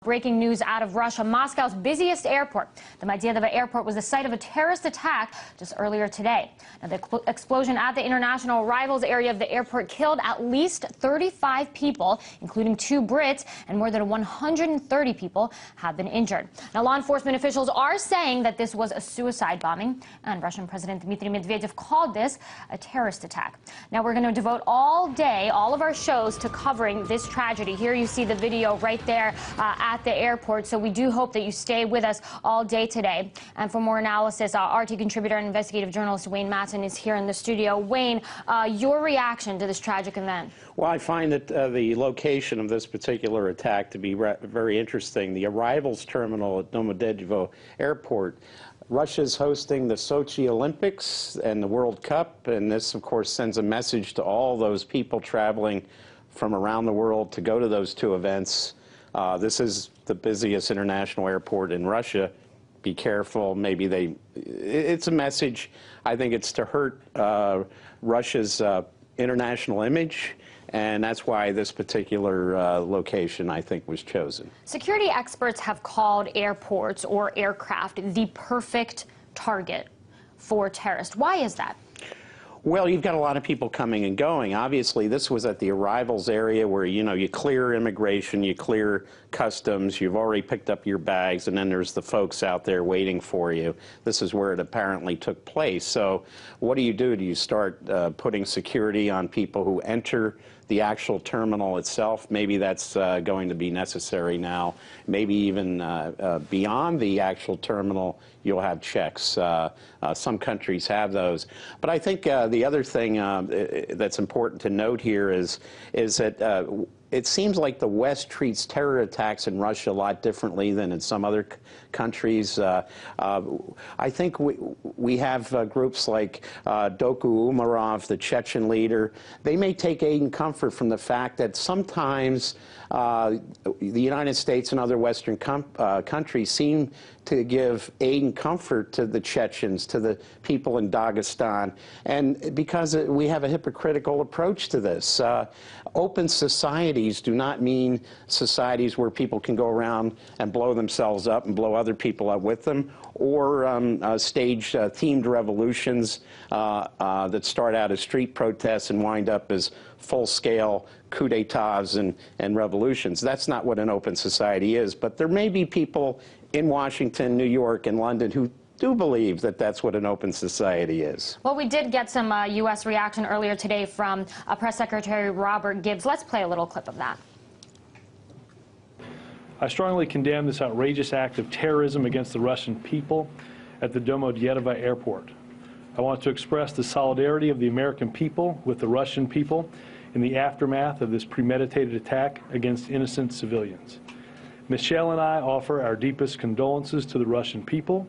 Breaking news out of Russia, Moscow's busiest airport. The Domodedovo Airport was the site of a terrorist attack just earlier today. Now, the explosion at the international arrivals area of the airport killed at least 35 people, including 2 Brits, and more than 130 people have been injured. Now, law enforcement officials are saying that this was a suicide bombing, and Russian President Dmitry Medvedev called this a terrorist attack. Now, we're going to devote all day, all of our shows, to covering this tragedy. Here you see the video right there at the airport, so we do hope that you stay with us all day today. And for more analysis, RT contributor and investigative journalist Wayne Matson is here in the studio. Wayne, your reaction to this tragic event? Well, I find that the location of this particular attack to be very interesting. The arrivals terminal at Domodedovo Airport. Russia's hosting the Sochi Olympics and the World Cup, and this, of course, sends a message to all those people traveling from around the world to go to those 2 events. This is the busiest international airport in Russia. Be careful. Maybe it's a message. I think it's to hurt Russia's international image, and that's why this particular location, I think, was chosen. Security experts have called airports or aircraft the perfect target for terrorists. Why is that? Well, you've got a lot of people coming and going. Obviously, this was at the arrivals area where, you clear immigration, you clear customs, you've already picked up your bags, and then there's the folks out there waiting for you. This is where it apparently took place. So what do? Do you start putting security on people who enter the actual terminal itself? Maybe that's going to be necessary now. Maybe even beyond the actual terminal, you'll have checks. Some countries have those. But I think the other thing that's important to note here is that it seems like the West treats terror attacks in Russia a lot differently than in some other countries. I think we have groups like Doku Umarov, the Chechen leader. They may take aid and comfort from the fact that sometimes the United States and other Western countries seem to give aid and comfort to the Chechens, to the people in Dagestan, and because we have a hypocritical approach to this. Open societies do not mean societies where people can go around and blow themselves up and blow other people up with them, or stage themed revolutions that start out as street protests and wind up as full-scale coup d'etats and revolutions. That's not what an open society is. But there may be people in Washington, New York, and London who do believe that that's what an open society is. Well, we did get some U.S. reaction earlier today from Press Secretary Robert Gibbs. Let's play a little clip of that. I strongly condemn this outrageous act of terrorism against the Russian people at the Domodedovo Airport. I want to express the solidarity of the American people with the Russian people in the aftermath of this premeditated attack against innocent civilians. Michelle and I offer our deepest condolences to the Russian people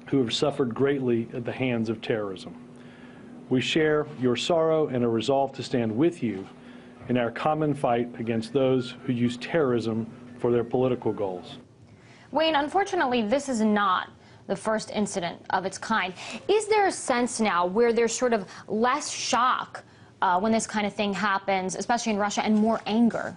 who have suffered greatly at the hands of terrorism. We share your sorrow and are resolved to stand with you in our common fight against those who use terrorism for their political goals. Wayne, unfortunately, this is not the first incident of its kind. Is there a sense now where there's sort of less shock when this kind of thing happens, especially in Russia, and more anger?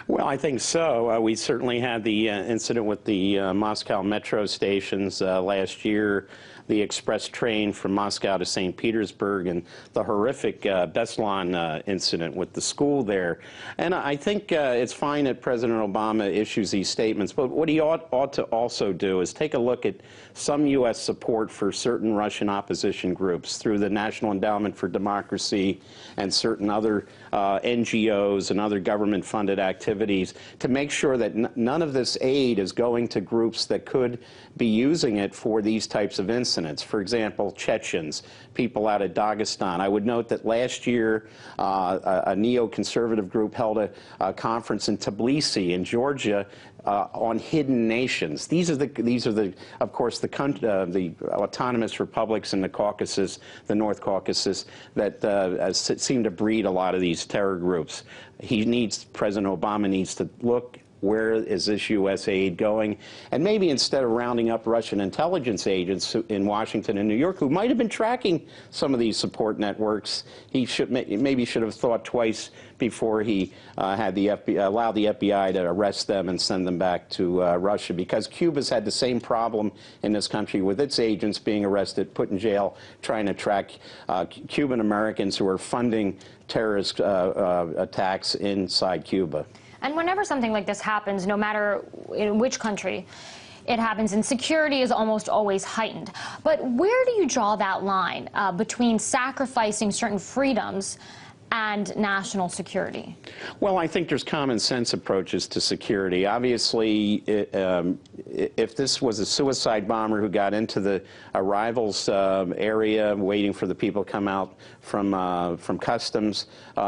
Well, I think so. We certainly had the incident with the Moscow metro stations last year, the express train from Moscow to St. Petersburg, and the horrific Beslan incident with the school there. And I think it's fine that President Obama issues these statements, but what he ought to also do is take a look at some U.S. support for certain Russian opposition groups through the National Endowment for Democracy and certain other NGOs and other government-funded activities to make sure that none of this aid is going to groups that could be using it for these types of incidents. For example, Chechens, people out of Dagestan. I would note that last year a neoconservative group held a conference in Tbilisi in Georgia on hidden nations. These are of course, the autonomous republics in the Caucasus, the North Caucasus, that seem to breed a lot of these terror groups. President Obama needs to look where is this U.S. aid going? And maybe instead of rounding up Russian intelligence agents in Washington and New York who might have been tracking some of these support networks, he maybe should have thought twice before he allowed the FBI to arrest them and send them back to Russia, because Cuba's had the same problem in this country with its agents being arrested, put in jail, trying to track Cuban Americans who are funding terrorist attacks inside Cuba. And whenever something like this happens, no matter in which country it happens, and security is almost always heightened. But where do you draw that line between sacrificing certain freedoms and national security? Well, I think there's common sense approaches to security. Obviously, if this was a suicide bomber who got into the arrivals area waiting for the people to come out from customs,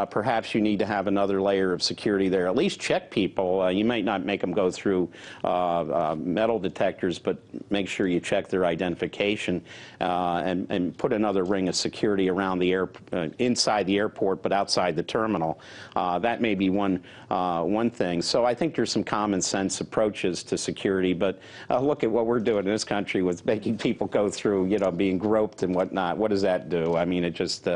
perhaps you need to have another layer of security there. At least check people. You might not make them go through metal detectors, but make sure you check their identification and put another ring of security around the inside the airport, but outside the terminal. That may be one thing. So I think there's some common sense approaches to security, but look at what we're doing in this country with making people go through, being groped and whatnot. What does that do? I mean, it just,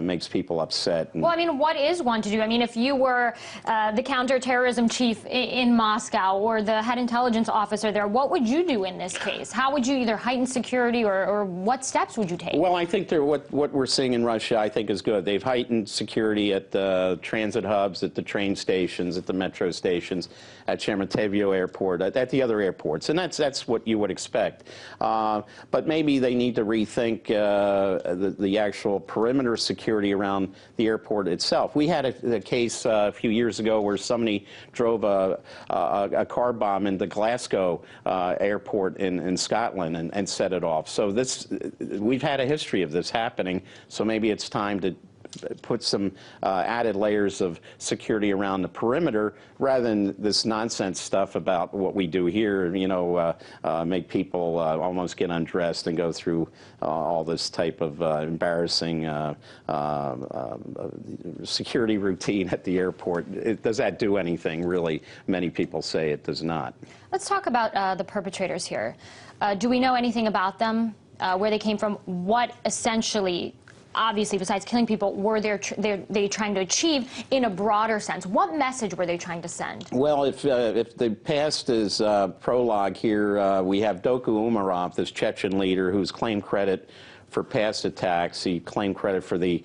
makes people upset. Well, I mean, what is one to do? I mean, if you were the counterterrorism chief in Moscow or the head intelligence officer there, what would you do in this case? How would you either heighten security or what steps would you take? Well, I think what we're seeing in Russia, I think, is good. They've heightened security at the transit hubs, at the train stations, at the metro stations, at Sheremetyevo Airport, at the other airports, and that's what you would expect. But maybe they need to rethink the actual perimeter security around the airport itself. We had a case a few years ago where somebody drove a car bomb into Glasgow airport in Scotland and set it off. So we've had a history of this happening, so maybe it's time to put some added layers of security around the perimeter rather than this nonsense stuff about what we do here, make people almost get undressed and go through all this type of embarrassing security routine at the airport. Does that do anything, really? Many people say it does not. Let's talk about the perpetrators here. Do we know anything about them, where they came from, what essentially, obviously, besides killing people, were they trying to achieve in a broader sense? What message were they trying to send? Well, if the past is prologue here, we have Doku Umarov, this Chechen leader who's claimed credit for past attacks. He claimed credit for the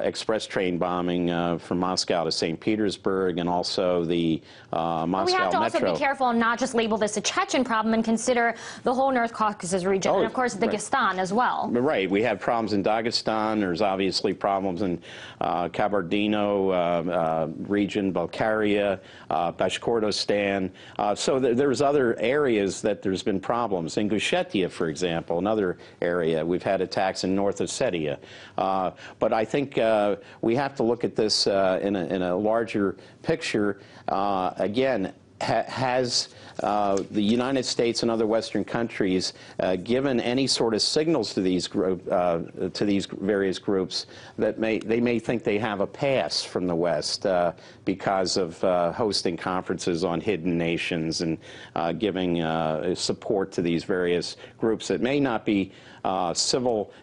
express train bombing from Moscow to St. Petersburg, and also the Moscow Metro. We have to also be careful and not just label this a Chechen problem and consider the whole North Caucasus region, and of course Dagestan as well. Right. We have problems in Dagestan. There's obviously problems in Kabardino region, Bulgaria, Bashkortostan. So there's other areas that there's been problems. Ingushetia, for example, another area. We've had attacks in North Ossetia. But I think we have to look at this in a larger picture. Again, has the United States and other Western countries given any sort of signals to these various groups that they may think they have a pass from the West because of hosting conferences on hidden nations and giving support to these various groups that may not be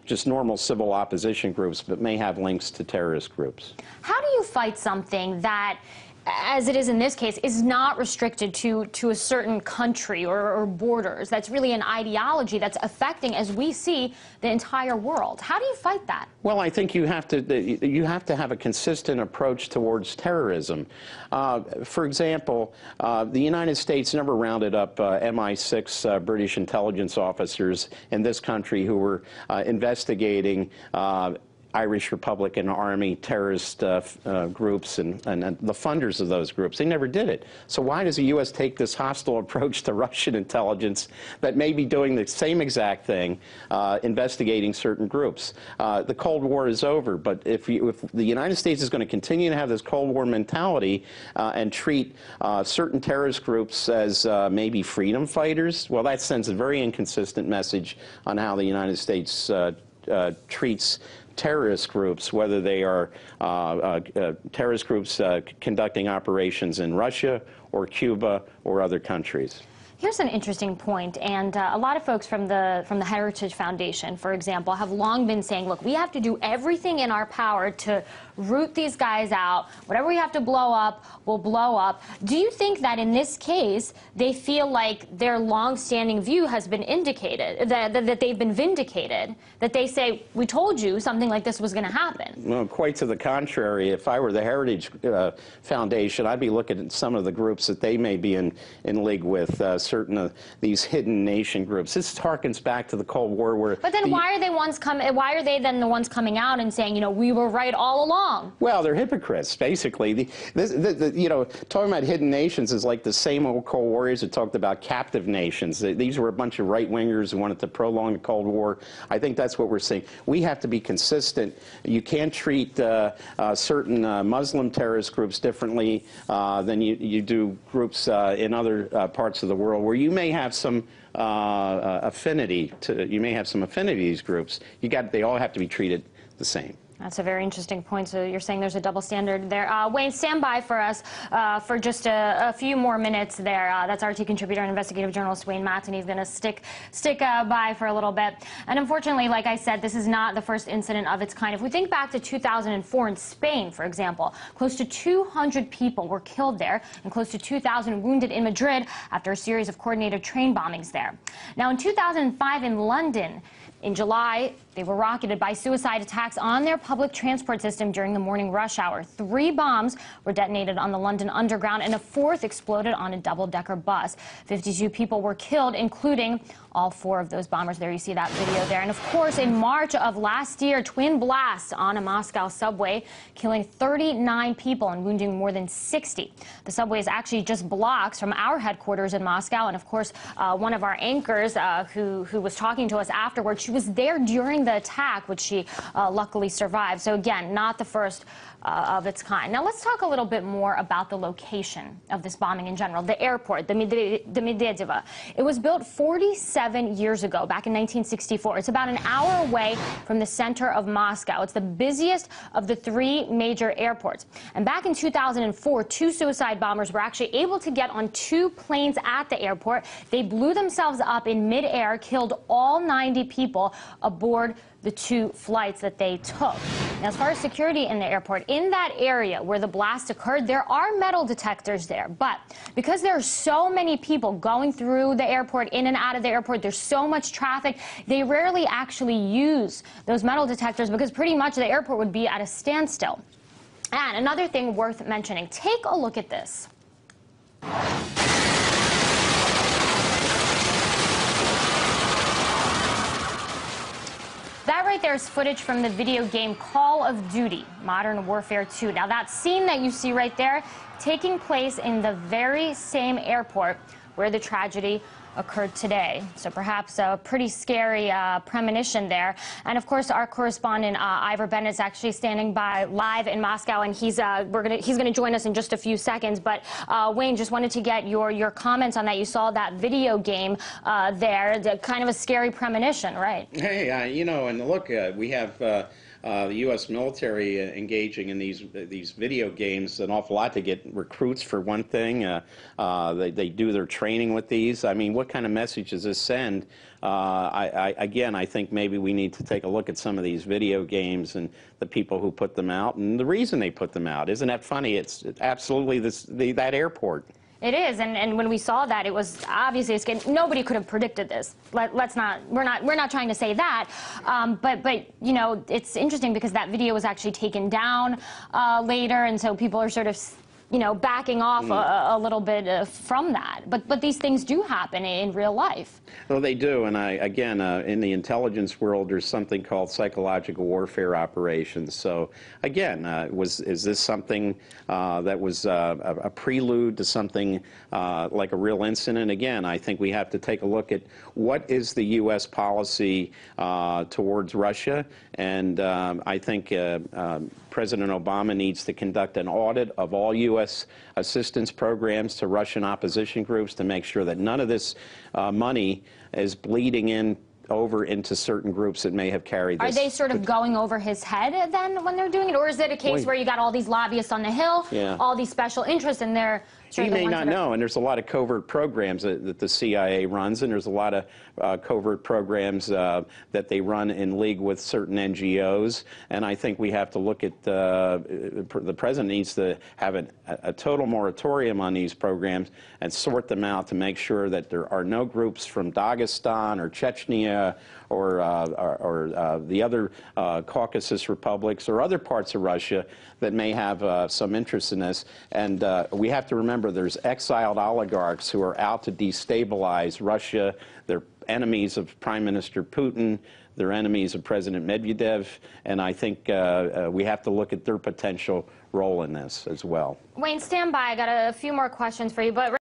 just normal civil opposition groups, but may have links to terrorist groups. How do you fight something that, as it is in this case, is not restricted to a certain country or borders? That's really an ideology that's affecting, as we see, the entire world. How do you fight that? Well, I think you have to have a consistent approach towards terrorism. For example, the United States never rounded up MI6 British intelligence officers in this country who were investigating Irish Republican Army terrorist groups and the funders of those groups. They never did it. So why does the U.S. take this hostile approach to Russian intelligence that may be doing the same exact thing, investigating certain groups? The Cold War is over, but if the United States is going to continue to have this Cold War mentality and treat certain terrorist groups as maybe freedom fighters, well, that sends a very inconsistent message on how the United States treats terrorist groups, whether they are terrorist groups conducting operations in Russia or Cuba or other countries. Here's an interesting point, and a lot of folks from the Heritage Foundation, for example, have long been saying, look, we have to do everything in our power to root these guys out. Whatever we have to blow up, we'll blow up. Do you think that in this case, they feel like their long-standing view has been indicated, that they've been vindicated, that they say, we told you something like this was going to happen? Well, quite to the contrary. If I were the Heritage Foundation, I'd be looking at some of the groups that they may be in league with, certain of these hidden nation groups. This harkens back to the Cold War, where. But then why are they then the ones coming out and saying, you know, we were right all along? Well, they're hypocrites, basically. You know, talking about hidden nations is like the same old Cold Warriors that talked about captive nations. These were a bunch of right-wingers who wanted to prolong the Cold War. I think that's what we're seeing. We have to be consistent. You can't treat certain Muslim terrorist groups differently than you do groups in other parts of the world, where you may have some affinity to these groups. They all have to be treated the same. That's a very interesting point. So you're saying there's a double standard there. Wayne, stand by for us for just a few more minutes there. That's RT contributor and investigative journalist Wayne Matson. He's going to stick by for a little bit. And unfortunately, like I said, this is not the first incident of its kind. If we think back to 2004 in Spain, for example, close to 200 people were killed there and close to 2,000 wounded in Madrid after a series of coordinated train bombings there. Now, in 2005 in London, in July, they were rocketed by suicide attacks on their public transport system during the morning rush hour. 3 bombs were detonated on the London Underground, and a 4th exploded on a double-decker bus. 52 people were killed, including all 4 of those bombers. There you see that video there. And of course, in March of last year, twin blasts on a Moscow subway, killing 39 people and wounding more than 60. The subway is actually just blocks from our headquarters in Moscow. And of course, one of our anchors who was talking to us afterwards, she was there during the attack, which she luckily survived. So again, not the first of its kind. Now let's talk a little bit more about the location of this bombing in general. The airport, the Domodedovo. It was built 47 years ago, back in 1964. It's about an hour away from the center of Moscow. It's the busiest of the 3 major airports. And back in 2004, 2 suicide bombers were actually able to get on 2 planes at the airport. They blew themselves up in midair, killed all 90 people aboard the 2 flights that they took. Now, as far as security in the airport, in that area where the blast occurred, there are metal detectors there. But because there are so many people going through the airport, in and out of the airport, there's so much traffic, they rarely actually use those metal detectors because pretty much the airport would be at a standstill. And another thing worth mentioning, take a look at this. That right there is footage from the video game Call of Duty: Modern Warfare 2. Now, that scene that you see right there taking place in the very same airport where the tragedy occurred today. So perhaps a pretty scary premonition there. And of course, our correspondent Ivor Bennett is actually standing by live in Moscow, and he's gonna join us in just a few seconds. But Wayne, just wanted to get your comments on that. You saw that video game there, kind of a scary premonition, right? Hey, you know, and look, we have the U.S. military engaging in these video games an awful lot to get recruits, for one thing. They do their training with these. I mean, what kind of message does this send? Again, I think maybe we need to take a look at some of these video games and the people who put them out and the reason they put them out. Isn't that funny? It's absolutely that airport. It is, and when we saw that, it was obviously scary. Nobody could have predicted this. We're not trying to say that, but you know, it's interesting because that video was actually taken down later, and so people are sort of, you know, backing off a little bit from that. But these things do happen in real life. Well, they do, and again, in the intelligence world, there's something called psychological warfare operations. So, again, is this something that was a prelude to something like a real incident? Again, I think we have to take a look at what is the U.S. policy towards Russia, and I think President Obama needs to conduct an audit of all U.S. assistance programs to Russian opposition groups to make sure that none of this money is bleeding in over into certain groups that may have carried this. Are they sort of going over his head then when they're doing it? Or is it a case where you got all these lobbyists on the Hill, all these special interests, and they're he may not know, and there's a lot of covert programs that the CIA runs, and there's a lot of covert programs that they run in league with certain NGOs, and I think we have to look at, the president needs to have a total moratorium on these programs and sort them out to make sure that there are no groups from Dagestan or Chechnya or the other Caucasus republics or other parts of Russia that may have some interest in this. And we have to remember there's exiled oligarchs who are out to destabilize Russia. They're enemies of Prime Minister Putin. They're enemies of President Medvedev. And I think we have to look at their potential role in this as well. Wayne, stand by. I got a few more questions for you. But